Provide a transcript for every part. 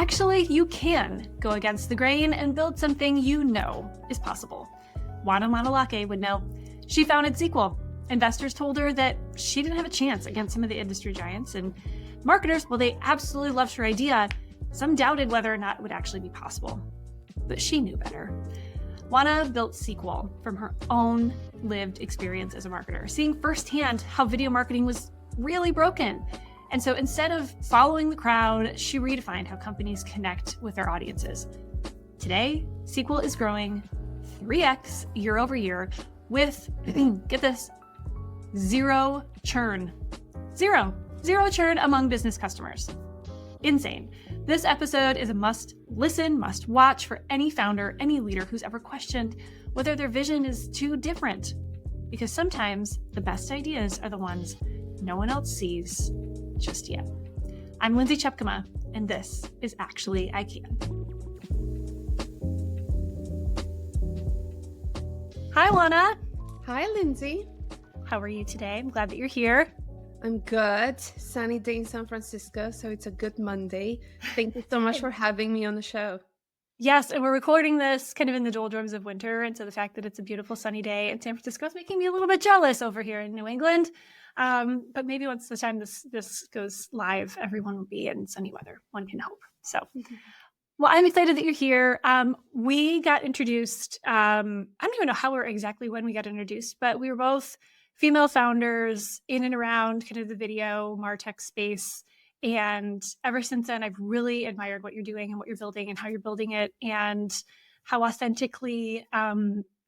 actually, you can go against the grain and build something you know is possible. Oana Manolache would know. She founded Sequel. Investors told her that she didn't have a chance against some of the industry giants, and marketers, well, they absolutely loved her idea. Some doubted whether or not it would actually be possible, but she knew better. Oana built Sequel from her own lived experience as a marketer, seeing firsthand how video marketing was really broken. And so instead of following the crowd, she redefined how companies connect with their audiences. Today, Sequel is growing 3x year over year with, get this, zero churn. Zero churn among business customers. Insane. This episode is a must listen, must watch for any founder, any leader who's ever questioned whether their vision is too different. Because sometimes the best ideas are the ones no one else sees just yet. I'm Lindsay Chepkema, and this is Actually I Can. Hi, Oana. Hi, Lindsay. How are you today? I'm glad that you're here. I'm good. Sunny day in San Francisco, so it's a good Monday. Thank you so much for having me on the show. Yes, and we're recording this kind of in the doldrums of winter, and so the fact that it's a beautiful sunny day in San Francisco is making me a little bit jealous over here in New England. But maybe once the time this goes live, everyone will be in sunny weather. One can hope. So, well, I'm excited that you're here. We got introduced. I don't even know exactly when we got introduced, but we were both female founders in and around kind of the video MarTech space. And ever since then, I've really admired what you're doing and what you're building and how you're building it and how authentically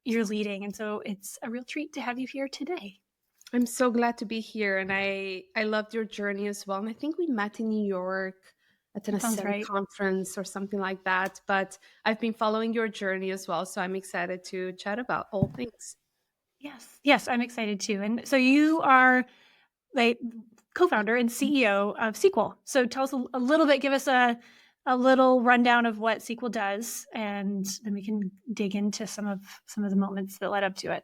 you're leading. And so it's a real treat to have you here today. I'm so glad to be here. And I loved your journey as well. And I think we met in New York at an Ascend conference or something like that. But I've been following your journey as well. So I'm excited to chat about all things. Yes, I'm excited too. And so you are the co-founder and CEO of Sequel. So tell us a little bit, give us a little rundown of what Sequel does, and then we can dig into some of the moments that led up to it.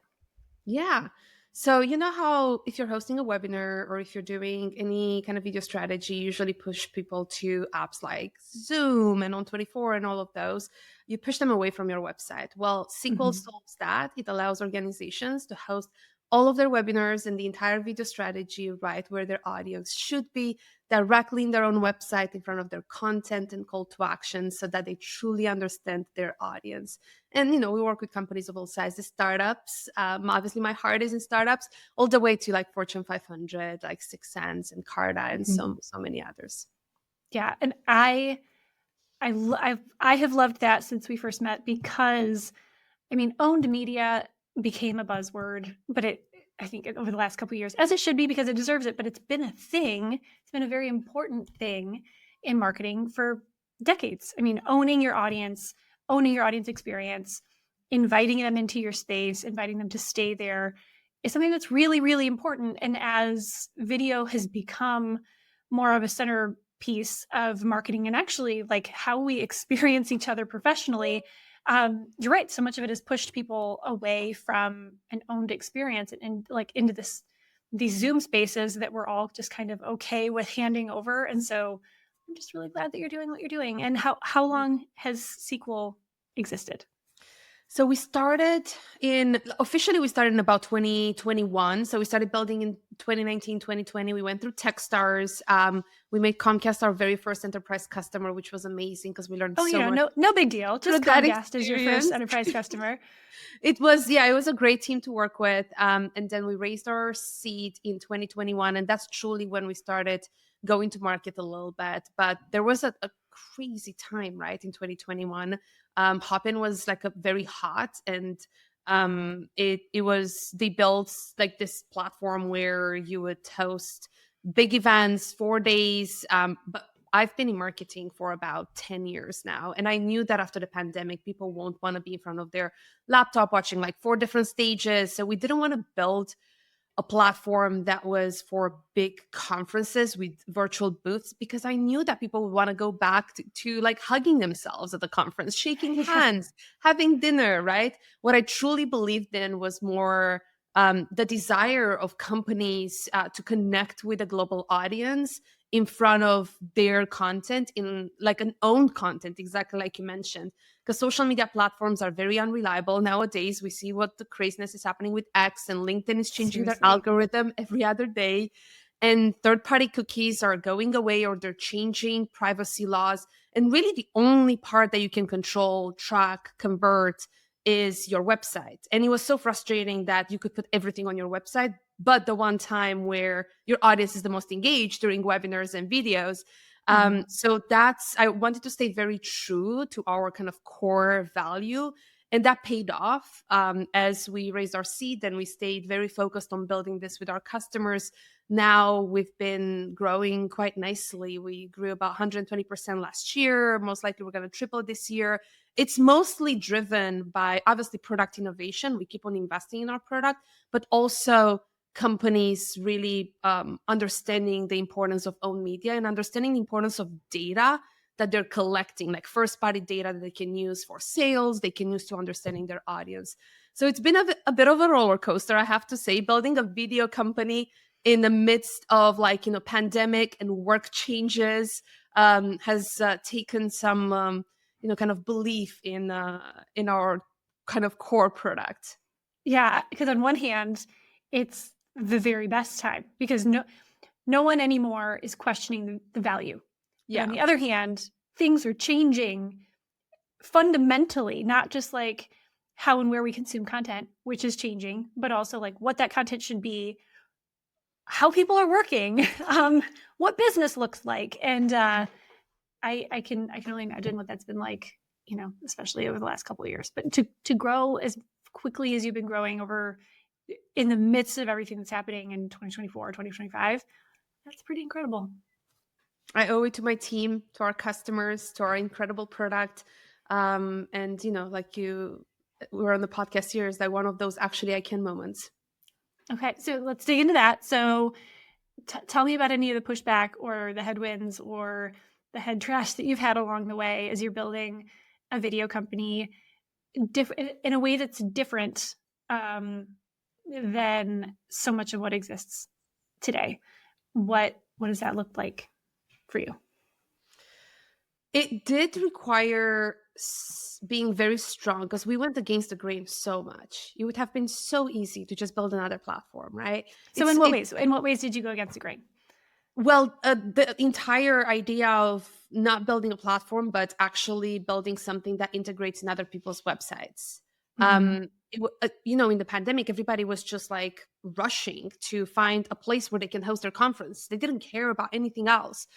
Yeah. So you know how if you're hosting a webinar or if you're doing any kind of video strategy, you usually push people to apps like Zoom and On24 and all of those. You push them away from your website. Well, Sequel solves that. It allows organizations to host all of their webinars and the entire video strategy right where their audience should be, directly in their own website in front of their content and call to action so that they truly understand their audience. And, you know, we work with companies of all sizes, startups. Obviously, my heart is in startups, all the way to like Fortune 500, like 6 Sense and Carta and so many others. Yeah. And I have loved that since we first met because, I mean, owned media became a buzzword, but I think over the last couple of years, as it should be because it deserves it, but it's been a thing. It's been a very important thing in marketing for decades. I mean, owning your audience experience, inviting them into your space, inviting them to stay there is something that's really, really important. And as video has become more of a centerpiece of marketing and actually like how we experience each other professionally, you're right. So much of it has pushed people away from an owned experience and like into these Zoom spaces that we're all just kind of okay with handing over. And so I'm just really glad that you're doing what you're doing. And how long has Sequel existed? So we started officially in about 2021. So we started building in 2019, 2020. We went through Techstars. We made Comcast our very first enterprise customer, which was amazing because we learned so much. No big deal. Just Comcast is your first enterprise customer. It was a great team to work with. And then we raised our seed in 2021. And that's truly when we started going to market a little bit. But there was a crazy time, right, in 2021. Hopin was like a very hot and they built like this platform where you would host big events 4 days. But I've been in marketing for about 10 years now. And I knew that after the pandemic, people won't want to be in front of their laptop watching like 4 different stages. So we didn't want to build a platform that was for big conferences with virtual booths because I knew that people would want to go back to like hugging themselves at the conference, shaking hands, having dinner, right? What I truly believed in was more the desire of companies to connect with a global audience in front of their content, in like an owned content, exactly like you mentioned. Because social media platforms are very unreliable nowadays. We see what the craziness is happening with X, and LinkedIn is changing their Seriously. algorithm every other day. And third-party cookies are going away, or they're changing privacy laws. And really, the only part that you can control, track, convert is your website. And it was so frustrating that you could put everything on your website, but the one time where your audience is the most engaged during webinars and videos. Mhm. So I wanted to stay very true to our kind of core value. And that paid off as we raised our seed and we stayed very focused on building this with our customers. Now we've been growing quite nicely. We grew about 120% last year. Most likely we're going to triple this year. It's mostly driven by obviously product innovation. We keep on investing in our product, but also companies really understanding the importance of owned media and understanding the importance of data that they're collecting, like first party data that they can use for sales, they can use to understanding their audience. So it's been a bit of a roller coaster, I have to say, building a video company in the midst of pandemic and work changes has taken some kind of belief in our kind of core product. Yeah, because on one hand, it's the very best time because no one anymore is questioning the value. But on Yeah. the other hand, things are changing fundamentally, not just like how and where we consume content, which is changing, but also like what that content should be, how people are working, what business looks like. And I can only imagine what that's been like, especially over the last couple of years. But to grow as quickly as you've been growing over in the midst of everything that's happening in 2024, 2025, that's pretty incredible. I owe it to my team, to our customers, to our incredible product. And like you were on the podcast here, is that one of those actually I can moments. Okay, so let's dig into that. So tell me about any of the pushback or the headwinds or the head trash that you've had along the way as you're building a video company in a way that's different than so much of what exists today. What does that look like for you? It did require being very strong because we went against the grain so much. It would have been so easy to just build another platform, right? So in what ways? In what ways did you go against the grain? Well, the entire idea of not building a platform, but actually building something that integrates in other people's websites. Mm-hmm. In the pandemic, everybody was just like rushing to find a place where they can host their conference. They didn't care about anything else.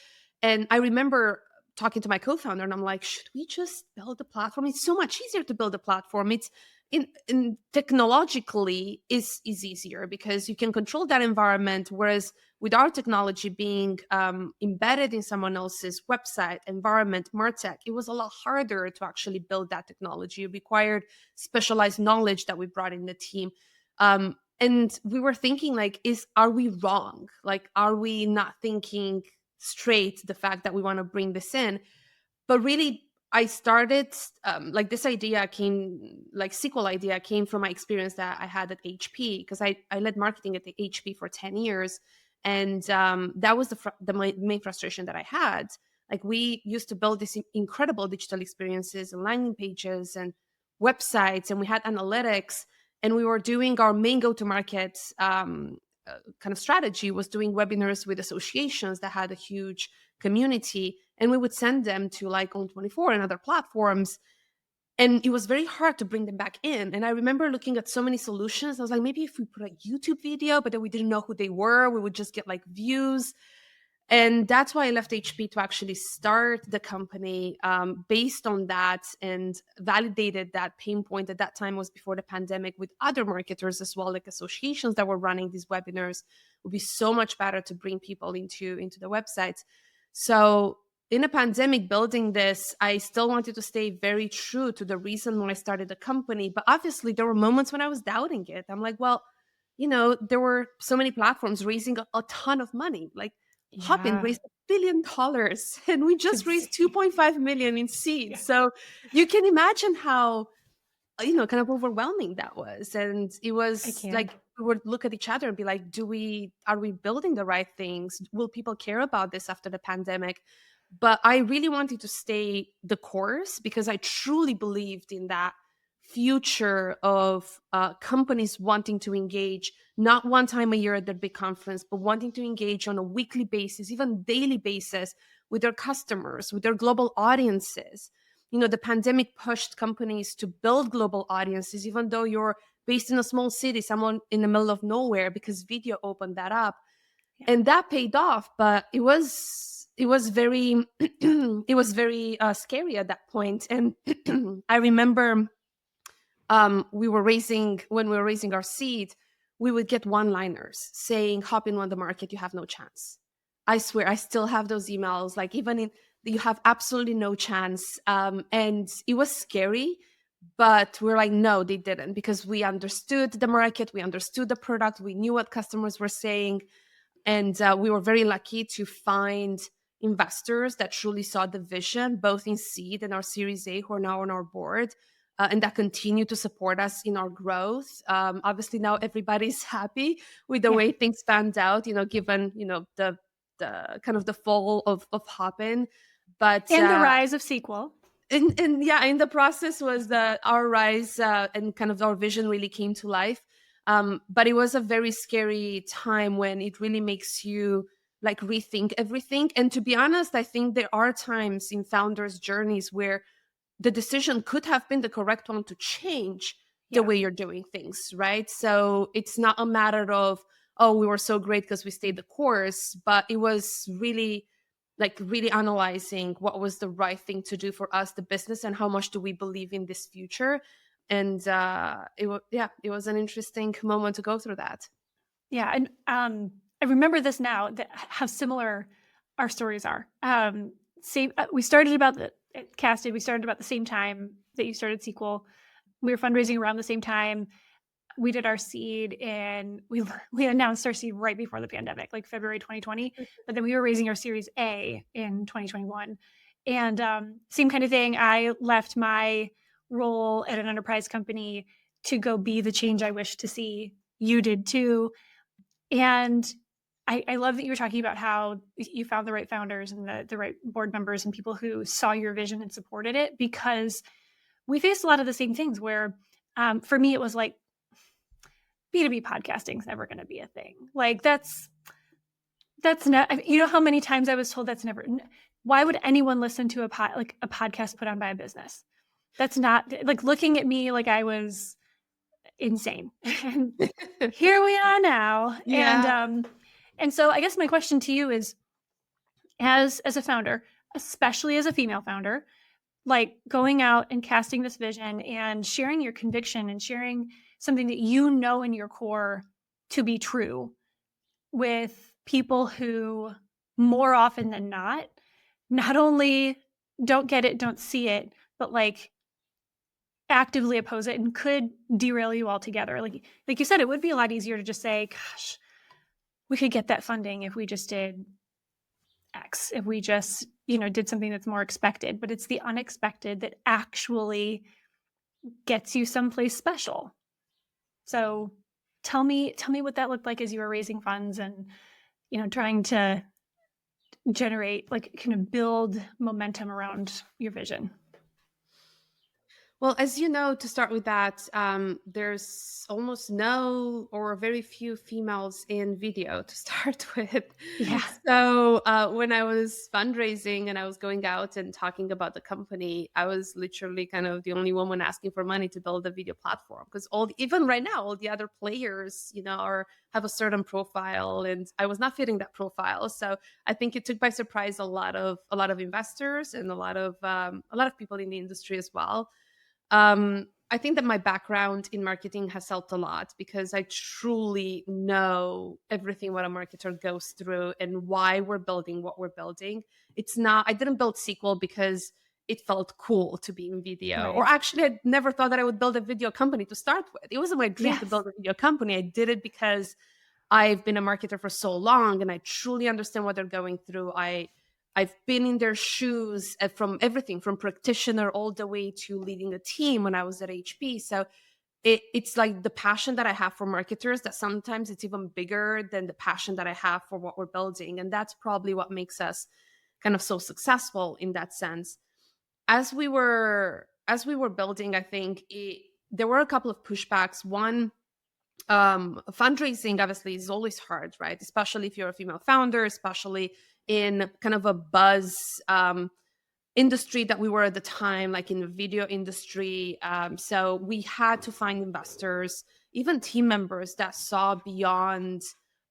And I remember talking to my co-founder, and I'm like, should we just build a platform? It's so much easier to build a platform. It's in technologically is easier because you can control that environment, whereas with our technology being embedded in someone else's website, environment, martech, it was a lot harder to actually build that technology. It required specialized knowledge that we brought in the team. And we were thinking like, are we wrong? Like, are we not thinking straight the fact that we want to bring this in? But really, I started this idea came, like SQL idea came from my experience that I had at HP, because I led marketing at the HP for 10 years. And that was the main frustration that I had. Like, we used to build these incredible digital experiences and landing pages and websites, and we had analytics, and we were doing our main go-to-market kind of strategy was doing webinars with associations that had a huge community, and we would send them to like On24 and other platforms. And it was very hard to bring them back in. And I remember looking at so many solutions. I was like, maybe if we put a YouTube video, but then we didn't know who they were, we would just get like views. And that's why I left HP to actually start the company based on that, and validated that pain point. At that time was before the pandemic, with other marketers as well, like associations that were running these webinars. It would be so much better to bring people into the websites. So in a pandemic building this, I still wanted to stay very true to the reason when I started the company. But obviously there were moments when I was doubting it. I'm like, well, there were so many platforms raising a ton of money. Like, Hopin raised $1 billion, and we just raised 2.5 million in seed. Yeah. So you can imagine how, kind of overwhelming that was. And it was like we would look at each other and be like, are we building the right things? Will people care about this after the pandemic? But I really wanted to stay the course because I truly believed in that future of companies wanting to engage not one time a year at their big conference, but wanting to engage on a weekly basis, even daily basis with their customers, with their global audiences. The pandemic pushed companies to build global audiences, even though you're based in a small city, someone in the middle of nowhere, because video opened that up. Yeah. And that paid off, but it was very it was very scary at that point. And I remember when we were raising our seed, we would get one-liners saying, hop in on the market, you have no chance. I swear I still have those emails, like, even in, you have absolutely no chance. And it was scary, but we're like, no, they didn't, because we understood the market, we understood the product, we knew what customers were saying. And we were very lucky to find investors that truly saw the vision, both in seed and our Series A, who are now on our board, and that continue to support us in our growth. Obviously, now everybody's happy with the Yeah. way things panned out, given the kind of the fall of Hopin. But And the rise of SQL. and yeah, in the process was our rise, and kind of our vision really came to life. But it was a very scary time when it really makes you like rethink everything. And to be honest, I think there are times in founders' journeys where the decision could have been the correct one to change the Yeah. way you're doing things, right? So it's not a matter of, oh, we were so great because we stayed the course, but it was really analyzing what was the right thing to do for us, the business, and how much do we believe in this future. And it was an interesting moment to go through that. Yeah. And I remember this now, that how similar our stories are. Same. We started about the casted. We started about the same time that you started SQL. We were fundraising around the same time. We did our seed, and we announced our seed right before the pandemic, like February 2020. But then we were raising our Series A in 2021, and same kind of thing. I left my role at an enterprise company to go be the change I wish to see. You did too, and I love that you were talking about how you found the right founders and the right board members and people who saw your vision and supported it, because we faced a lot of the same things where, for me, it was like, B2B podcasting is never going to be a thing. Like that's not, how many times I was told that's never, why would anyone listen to a podcast put on by a business? That's not, like, looking at me like I was insane. And here we are now. Yeah. And so I guess my question to you is, as a founder, especially as a female founder, like going out and casting this vision and sharing your conviction and sharing something that you know in your core to be true with people who, more often than not only don't get it, don't see it, but like actively oppose it and could derail you altogether. Like you said, it would be a lot easier to just say, gosh, we could get that funding if we just did X, if we just, did something that's more expected. But it's the unexpected that actually gets you someplace special. So tell me what that looked like as you were raising funds and, trying to generate, like, kind of build momentum around your vision. Well, as you know, to start with that, there's almost no or very few females in video to start with. Yeah. So when I was fundraising and I was going out and talking about the company, I was literally kind of the only woman asking for money to build a video platform, because even right now, all the other players, have a certain profile, and I was not fitting that profile. So I think it took by surprise a lot of investors and a lot of people in the industry as well. I think that my background in marketing has helped a lot, because I truly know everything what a marketer goes through and why we're building what we're building. I didn't build SQL because it felt cool to be in video. Right. Or actually, I never thought that I would build a video company to start with. It wasn't my dream to build a video company. I did it because I've been a marketer for so long and I truly understand what they're going through. I've been in their shoes from everything from practitioner all the way to leading a team when I was at HP. So it's like the passion that I have for marketers, that sometimes it's even bigger than the passion that I have for what we're building. And that's probably what makes us kind of so successful in that sense. As we were building, I think there were a couple of pushbacks. One, fundraising obviously is always hard, right? Especially if you're a female founder, especially in kind of a buzz industry that we were at the time, like in the video industry. So we had to find investors, even team members that saw beyond,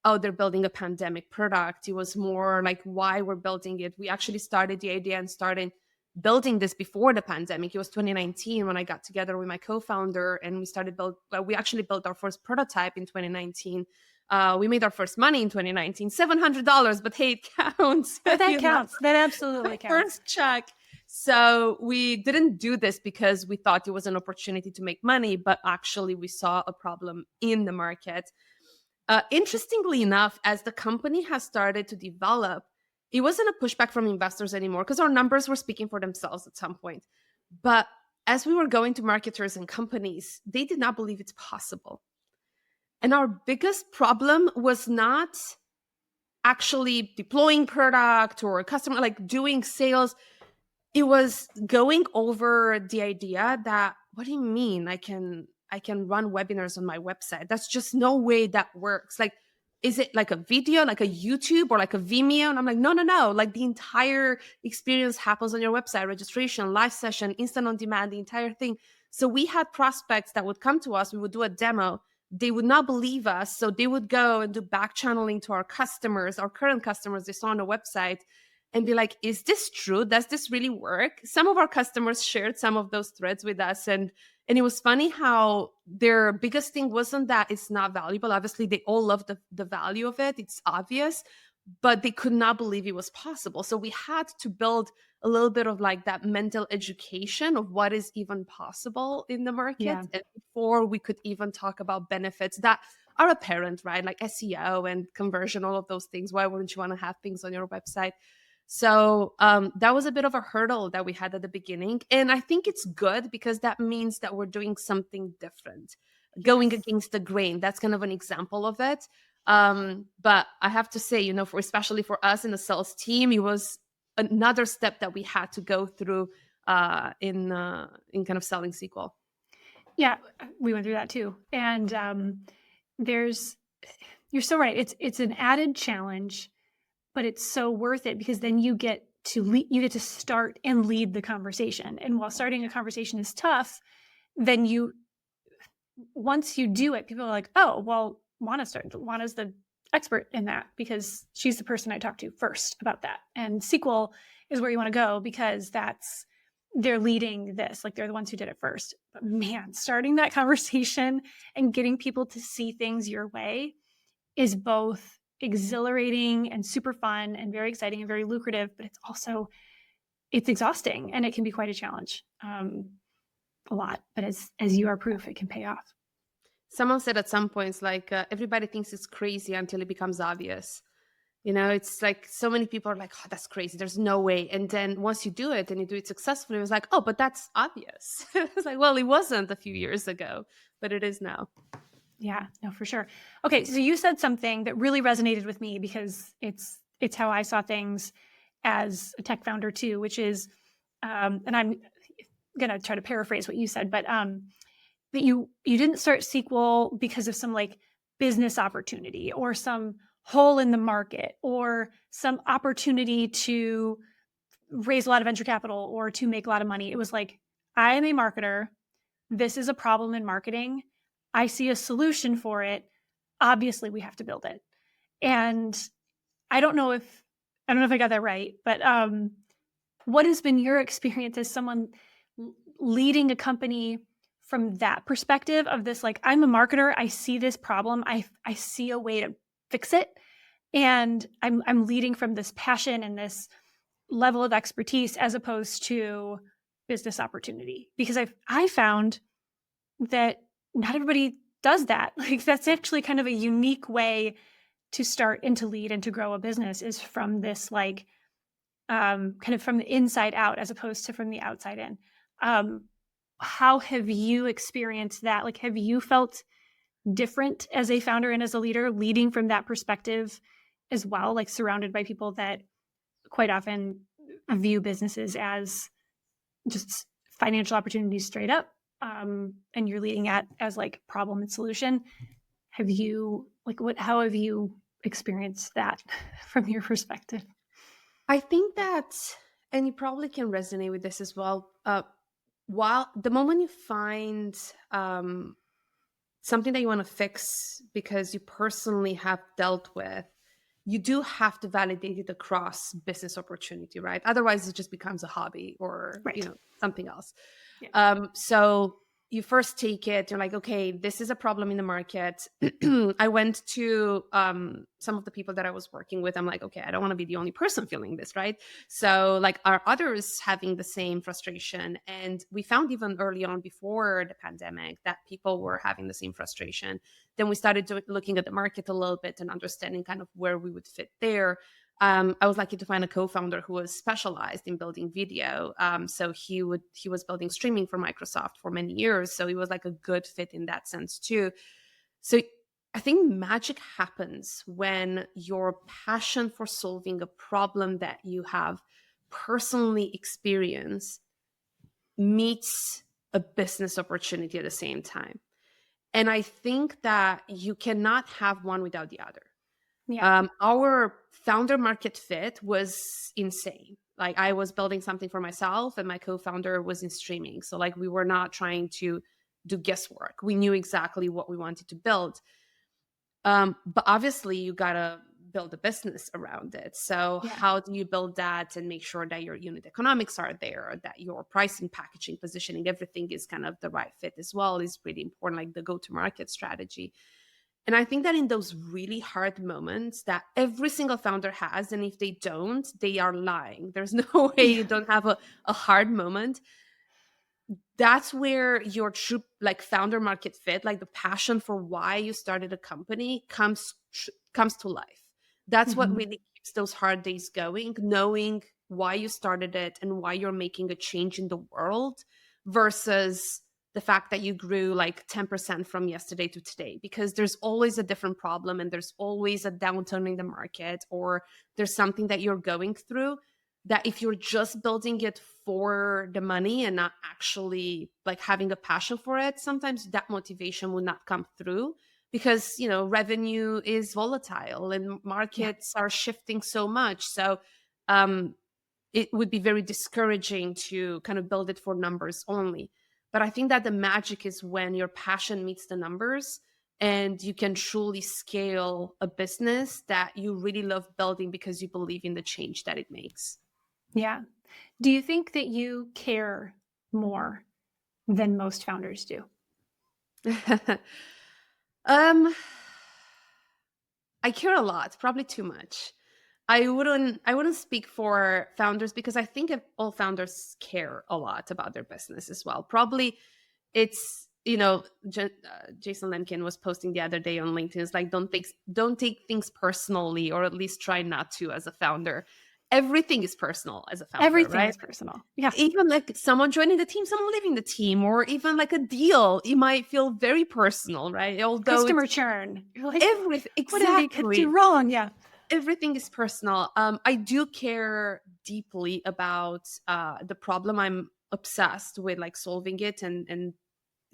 oh, they're building a pandemic product. It was more like why we're building it. We actually started the idea and started building this before the pandemic. It was 2019 when I got together with my co-founder and we started we actually built our first prototype in 2019. We made our first money in 2019, $700, but hey, it counts. But that counts. That absolutely counts. First check. So we didn't do this because we thought it was an opportunity to make money, but actually we saw a problem in the market. Interestingly enough, as the company has started to develop, it wasn't a pushback from investors anymore because our numbers were speaking for themselves at some point. But as we were going to marketers and companies, they did not believe it's possible. And our biggest problem was not actually deploying product or customer, like doing sales. It was going over the idea that, what do you mean I can run webinars on my website? That's just no way that works. Like, is it like a video, like a YouTube or like a Vimeo? And I'm like, no. Like the entire experience happens on your website, registration, live session, instant on demand, the entire thing. So we had prospects that would come to us. We would do a demo. They would not believe us. So they would go and do back channeling to our customers, our current customers they saw on the website, and be like, is this true? Does this really work? Some of our customers shared some of those threads with us. And it was funny how their biggest thing wasn't that it's not valuable. Obviously, they all love the value of it. It's obvious, but they could not believe it was possible. So we had to build a little bit of like that mental education of what is even possible in the market. Yeah. And before we could even talk about benefits that are apparent, right? Like SEO and conversion, all of those things. Why wouldn't you want to have things on your website? So that was a bit of a hurdle that we had at the beginning. And I think it's good because that means that we're doing something different, going against the grain. That's kind of an example of it. But I have to say, especially for us in the sales team, it was another step that we had to go through in kind of selling SQL. Yeah, we went through that too. And you're so right. It's an added challenge, but it's so worth it because then you get to start and lead the conversation. And while starting a conversation is tough, then once you do it, people are like, oh, well, Oana's the expert in that because she's the person I talk to first about that. And SQL is where you want to go because they're leading this, like they're the ones who did it first. But man, starting that conversation and getting people to see things your way is both exhilarating and super fun and very exciting and very lucrative, but it's exhausting and it can be quite a challenge. A lot, but as you are proof, it can pay off. Someone said at some points, like everybody thinks it's crazy until it becomes obvious. It's like so many people are like, oh, that's crazy. There's no way. And then once you do it and you do it successfully, it was like, oh, but that's obvious. It's like, well, it wasn't a few years ago, but it is now. Yeah, no, for sure. Okay, so you said something that really resonated with me because it's how I saw things as a tech founder too, which is, and I'm gonna try to paraphrase what you said, but that you didn't start SQL because of some like business opportunity or some hole in the market or some opportunity to raise a lot of venture capital or to make a lot of money. It was like, I am a marketer. This is a problem in marketing. I see a solution for it. Obviously, we have to build it. And I don't know if I got that right, but what has been your experience as someone leading a company from that perspective of this, like, I'm a marketer, I see this problem, I see a way to fix it, and I'm leading from this passion and this level of expertise as opposed to business opportunity? Because I found that not everybody does that. Like, that's actually kind of a unique way to start and to lead and to grow a business, is from this like kind of from the inside out as opposed to from the outside in. how have you experienced that? Like, have you felt different as a founder and as a leader, leading from that perspective as well, like surrounded by people that quite often view businesses as just financial opportunities straight up, and you're leading at as like problem and solution? Have you how have you experienced that from your perspective? I think that, and you probably can resonate with this as well. While the moment you find something that you want to fix because you personally have dealt with, you do have to validate it across business opportunity, right? Otherwise, it just becomes a hobby or Right. something else. Yeah. So you first take it, you're like, okay, this is a problem in the market. I went to some of the people that I was working with. I'm like, okay, I don't want to be the only person feeling this, right? So like, are others having the same frustration? And we found even early on before the pandemic that people were having the same frustration. Then we started looking at the market a little bit and understanding kind of where we would fit there. I was lucky to find a co-founder who was specialized in building video. So he was building streaming for Microsoft for many years. So he was like a good fit in that sense too. So I think magic happens when your passion for solving a problem that you have personally experienced meets a business opportunity at the same time. And I think that you cannot have one without the other. Yeah. Our founder market fit was insane. Like I was building something for myself and my co-founder was in streaming. So like we were not trying to do guesswork. We knew exactly what we wanted to build. But obviously you gotta build a business around it. So Yeah. how do you build that and make sure that your unit economics are there, that your pricing, packaging, positioning, everything is kind of the right fit as well is really important, like the go-to-market strategy. And I think that in those really hard moments that every single founder has, and if they don't, they are lying. There's no way Yeah. you don't have a hard moment. That's where your true like founder market fit, like the passion for why you started a company comes to life. That's what Mhm. really keeps those hard days going, knowing why you started it and why you're making a change in the world versus the fact that you grew like 10% from yesterday to today, because there's always a different problem and there's always a downturn in the market, or there's something that you're going through that if you're just building it for the money and not actually like having a passion for it, sometimes that motivation will not come through because, revenue is volatile and Yeah. markets are shifting so much. So um, it would be very discouraging to kind of build it for numbers only. But I think that the magic is when your passion meets the numbers and you can truly scale a business that you really love building because you believe in the change that it makes. Yeah. Do you think that you care more than most founders do? um, I care a lot, probably too much. I wouldn't speak for founders because I think if all founders care a lot about their business as well. Probably it's Jason Lemkin was posting the other day on LinkedIn. It's like don't take things personally, or at least try not to as a founder. Everything is personal as a founder, Everything right? is personal. Yeah. Even like someone joining the team, someone leaving the team, or even like a deal, it might feel very personal, right? Although it's Customer churn. You're like, everything what did they do exactly. wrong? Yeah. Everything is personal. I do care deeply about the problem. I'm obsessed with like solving it and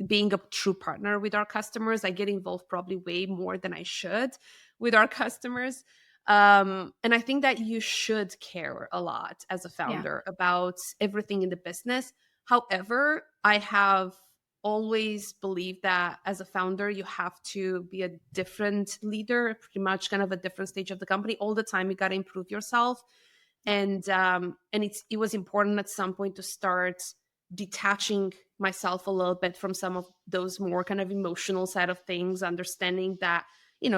being a true partner with our customers. I get involved probably way more than I should with our customers. And I think that you should care a lot as a Yeah. founder about everything in the business. However, I have always believed that as a founder, you have to be a different leader, pretty much kind of a different stage of the company. All the time, you got to improve yourself. And it was important at some point to start detaching myself a little bit from some of those more kind of emotional side of things, understanding that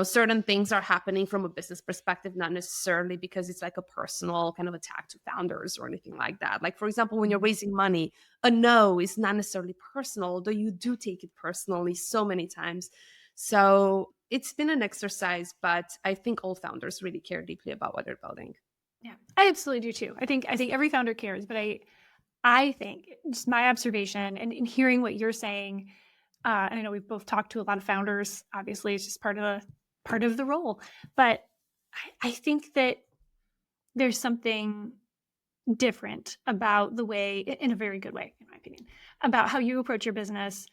certain things are happening from a business perspective, not necessarily because it's like a personal kind of attack to founders or anything like that. Like, for example, when you're Mhm. raising money, a no is not necessarily personal, although you do take it personally so many times. So it's been an exercise, but I think all founders really care deeply about what they're building. Yeah. I absolutely do too. I think every founder cares, but I think, just my observation and hearing what you're saying, and I know we've both talked to a lot of founders. Obviously, it's just part of the role. But I think that there's something different about the way, in a very good way, in my opinion, about how you approach your business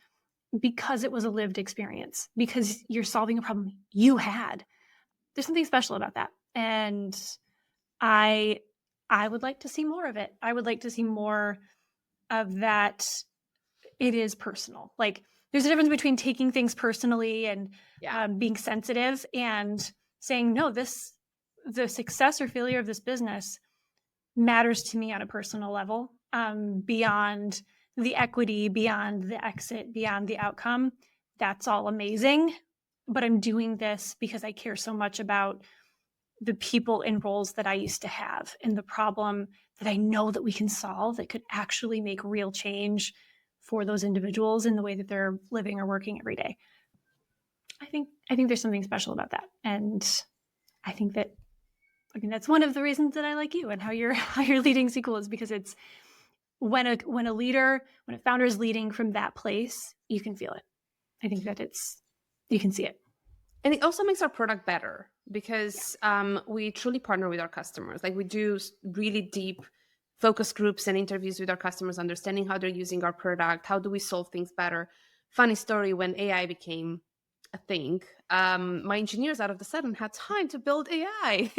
because it was a lived experience, because you're solving a problem you had. There's something special about that. And I I would like to see more of it. I would like to see more of that. It is personal. Like, there's a difference between taking things personally and being sensitive and saying, no, the success or failure of this business matters to me on a personal level, beyond the equity, beyond the exit, beyond the outcome. That's all amazing. But I'm doing this because I care so much about the people and roles that I used to have and the problem that I know that we can solve that could actually make real change for those individuals in the way that they're living or working every day. I think there's something special about that. And I think that, I mean, that's one of the reasons that I like you and how you're leading SQL, is because it's when a founder is leading from that place, you can feel it. I think that you can see it. And it also makes our product better because we truly partner with our customers. Like, we do really deep focus groups and interviews with our customers, understanding how they're using our product, how do we solve things better. Funny story, when AI became a thing, my engineers out of the sudden had time to build AI.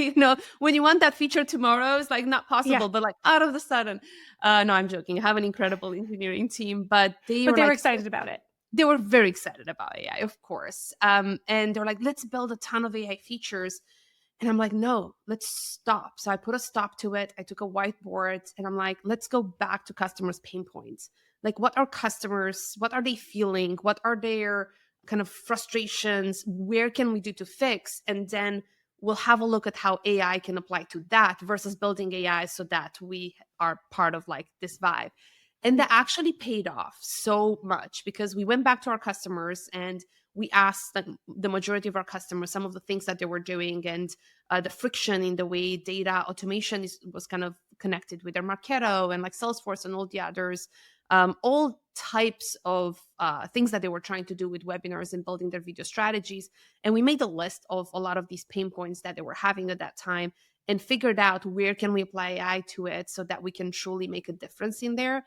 When you want that feature tomorrow, it's like not possible, but like out of the sudden. No, I'm joking. I have an incredible engineering team, but they were excited about it. They were very excited about AI, of course. And they're like, let's build a ton of AI features. And I'm like, no, let's stop. So I put a stop to it. I took a whiteboard and I'm like, let's go back to customers' pain points. Like, what are they feeling? What are their kind of frustrations? Where can we do to fix? And then we'll have a look at how AI can apply to that versus building AI so that we are part of like this vibe. And that actually paid off so much because we went back to our customers and we asked the majority of our customers some of the things that they were doing, and the friction in the way data automation was kind of connected with their Marketo and like Salesforce and all the others, all types of things that they were trying to do with webinars and building their video strategies. And we made a list of a lot of these pain points that they were having at that time and figured out where can we apply AI to it so that we can truly make a difference in there.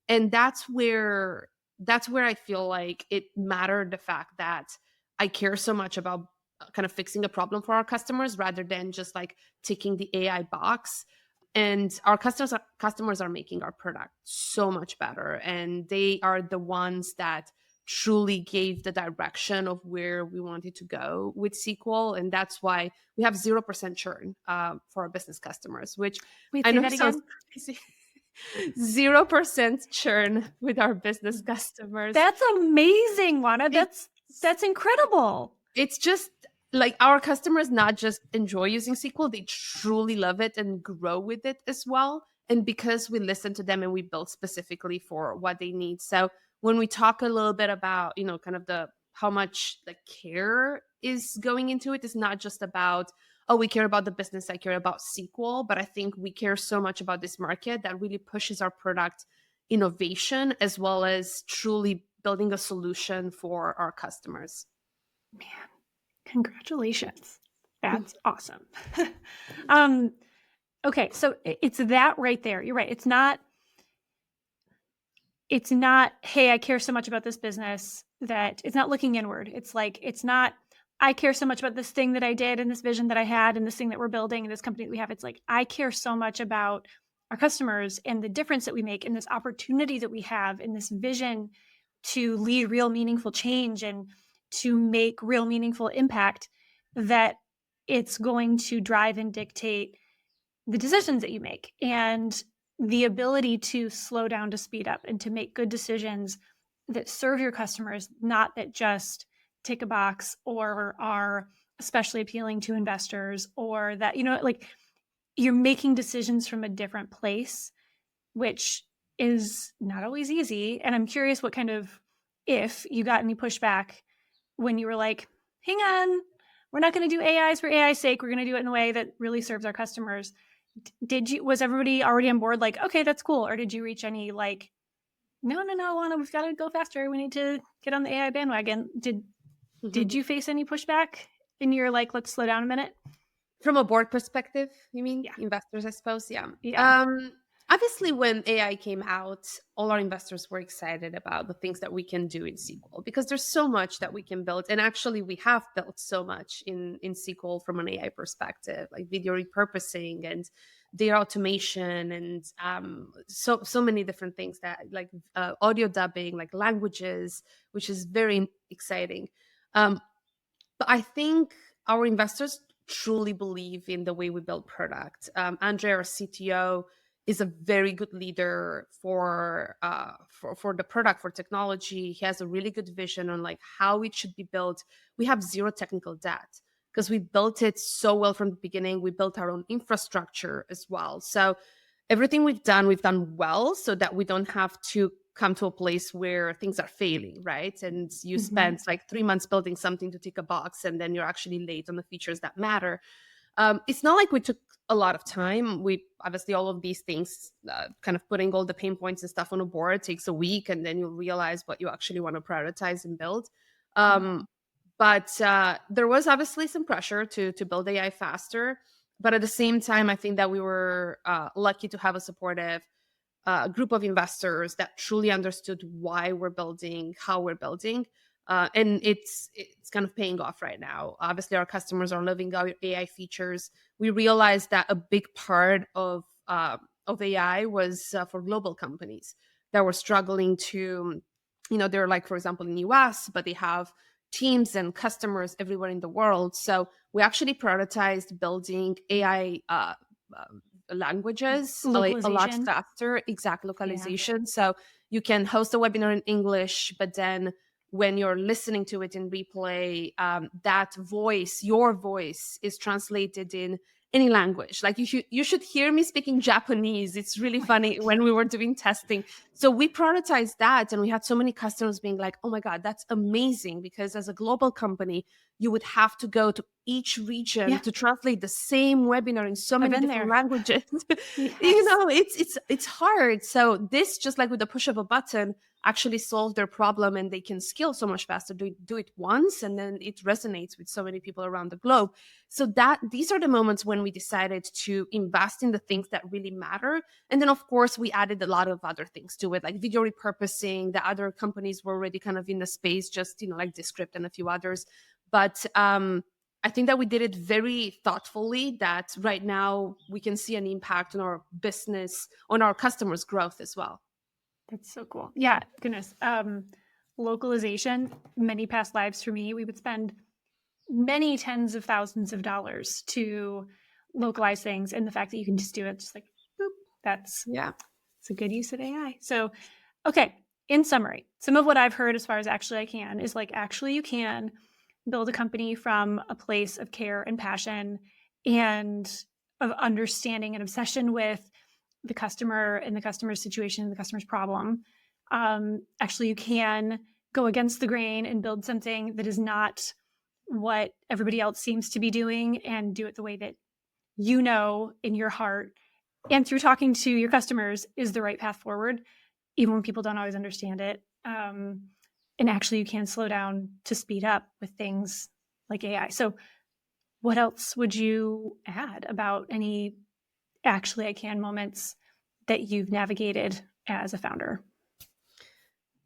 And that's where I feel like it mattered, the fact that I care so much about kind of fixing a problem for our customers rather than just like ticking the AI box. And our customers are making our product so much better, and they are the ones that truly gave the direction of where we wanted to go with SQL. And that's why we have 0% churn for our business customers, which Wait, I know that sounds again? crazy. 0% churn with our business customers. That's amazing, Juana. That's incredible. It's just like our customers not just enjoy using SQL, they truly love it and grow with it as well. And because we listen to them and we build specifically for what they need. So when we talk a little bit about, kind of how much the care is going into it, it's not just about, oh, we care about the business, I care about SQL, but I think we care so much about this market that really pushes our product innovation as well as truly building a solution for our customers. Man, congratulations. That's awesome. Okay, so it's that right there. You're right. It's not, hey, I care so much about this business that it's not looking inward. It's like, it's not, I care so much about this thing that I did and this vision that I had and this thing that we're building and this company that we have. It's like, I care so much about our customers and the difference that we make and this opportunity that we have and this vision to lead real meaningful change and to make real meaningful impact, that it's going to drive and dictate the decisions that you make and the ability to slow down, to speed up, and to make good decisions that serve your customers, not that just tick a box or are especially appealing to investors, or that, like, you're making decisions from a different place, which is not always easy. And I'm curious what kind of, if you got any pushback when you were like, hang on, we're not going to do AIs for AI's sake. We're going to do it in a way that really serves our customers. Was everybody already on board? Like, okay, that's cool. Or did you reach any like, no, Alana, we've got to go faster. We need to get on the AI bandwagon. Did you face any pushback in your like, let's slow down a minute? From a board perspective, you mean? Yeah. Investors, I suppose. Yeah. Yeah. Obviously, when AI came out, all our investors were excited about the things that we can do in SQL because there's so much that we can build. And actually, we have built so much in SQL from an AI perspective, like video repurposing and data automation and so many different things that like audio dubbing, like languages, which is very exciting. Um, but I think our investors truly believe in the way we build product. Andre, our CTO, is a very good leader for the product, for technology. He has a really good vision on like how it should be built. We have zero technical debt because we built it so well from the beginning. We built our own infrastructure as well. So everything we've done well so that we don't have to come to a place where things are failing, right? And you spend like 3 months building something to tick a box and then you're actually late on the features that matter. It's not like we took a lot of time. We obviously, all of these things, kind of putting all the pain points and stuff on a board takes a week, and then you'll realize what you actually want to prioritize and build. Yeah. But there was obviously some pressure to build AI faster. But at the same time, I think that we were lucky to have a supportive group of investors that truly understood why we're building, how we're building, and it's kind of paying off right now. Obviously, our customers are loving our AI features. We realized that a big part of AI was for global companies that were struggling to, they're like, for example, in US, but they have teams and customers everywhere in the world. So we actually prioritized building AI languages a lot Localization. faster, exact Yeah. localization. So you can host a webinar in English, but then when you're listening to it in replay, that voice, your voice, is translated in any language. Like you should hear me speaking Japanese. It's really funny when we were doing testing. So we prioritized that, and we had so many customers being like, "Oh my god, that's amazing!" Because as a global company, you would have to go to each region Yeah. to translate the same webinar in so I've many been different there. languages. Yes. It's hard. So this, just like with the push of a button, actually solve their problem, and they can scale so much faster. Do it once, and then it resonates with so many people around the globe. So that these are the moments when we decided to invest in the things that really matter. And then of course we added a lot of other things to it, like video repurposing. The other companies were already kind of in the space, just like Descript and a few others. But I think that we did it very thoughtfully, that right now we can see an impact on our business, on our customers' growth as well. That's so cool. Yeah, goodness. Localization, many past lives for me, we would spend many tens of thousands of dollars to localize things. And the fact that you can just do it, just like, boop, that's Yeah. it's a good use of AI. So, okay, in summary, some of what I've heard as far as actually I can is like, actually, you can build a company from a place of care and passion and of understanding and obsession with the customer and the customer's situation, the customer's problem. Actually, you can go against the grain and build something that is not what everybody else seems to be doing and do it the way that you know in your heart and through talking to your customers is the right path forward, even when people don't always understand it. And actually, you can slow down to speed up with things like AI. So, what else would you add about any actually I can moments that you've navigated as a founder?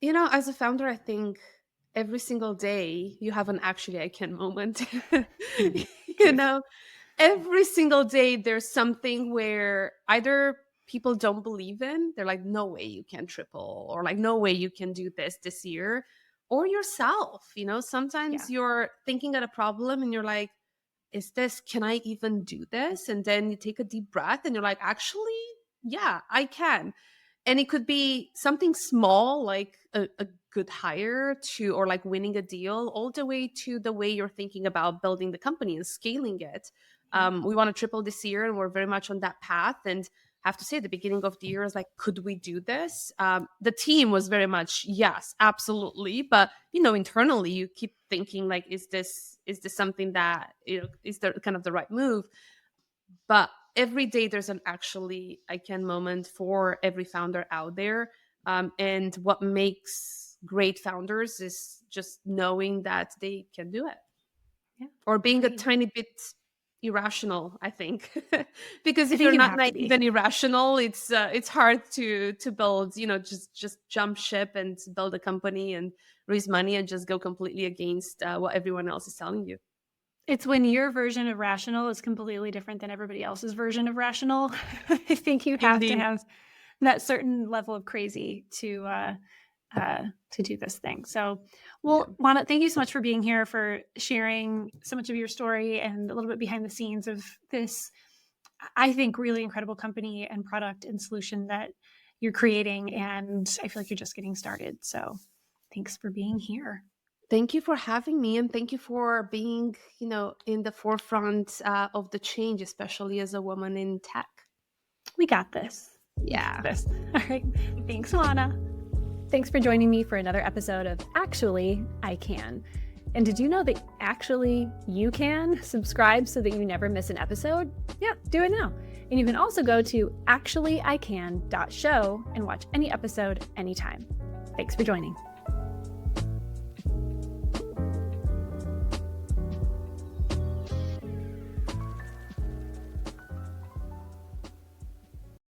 As a founder, I think every single day you have an actually I can moment. you know, every single day there's something where either people don't believe in, they're like, no way you can triple, or like, no way you can do this year, or yourself. Yeah. Sometimes you're thinking at a problem and you're like, can I even do this? And then you take a deep breath and you're like, actually, yeah, I can. And it could be something small, like a good hire to, or like winning a deal, all the way to the way you're thinking about building the company and scaling it. Yeah. We want to triple this year, and we're very much on that path. And I have to say, at the beginning of the year, I was like, could we do this? The team was very much, yes, absolutely. But internally, you keep thinking like, is this something that is the kind of the right move? But every day there's an actually I can moment for every founder out there. And what makes great founders is just knowing that they can do it, Yeah, or being a great. tiny bit irrational, I think. Because I if think you're you not have to naive be. and irrational, it's hard to build, just jump ship and build a company and raise money and just go completely against what everyone else is telling you. It's when your version of rational is completely different than everybody else's version of rational. I think you have to Indeed. have that certain level of crazy to do this thing. So, Yeah. well, Juana, thank you so much for being here, for sharing so much of your story and a little bit behind the scenes of this, I think, really incredible company and product and solution that you're creating. And I feel like you're just getting started. So thanks for being here. Thank you for having me, and thank you for being, in the forefront of the change, especially as a woman in tech. We got this. Yeah. This. All right. Thanks, Juana. Thanks for joining me for another episode of Actually, I Can. And did you know that actually you can subscribe so that you never miss an episode? Yeah, do it now. And you can also go to actuallyican.show and watch any episode anytime. Thanks for joining.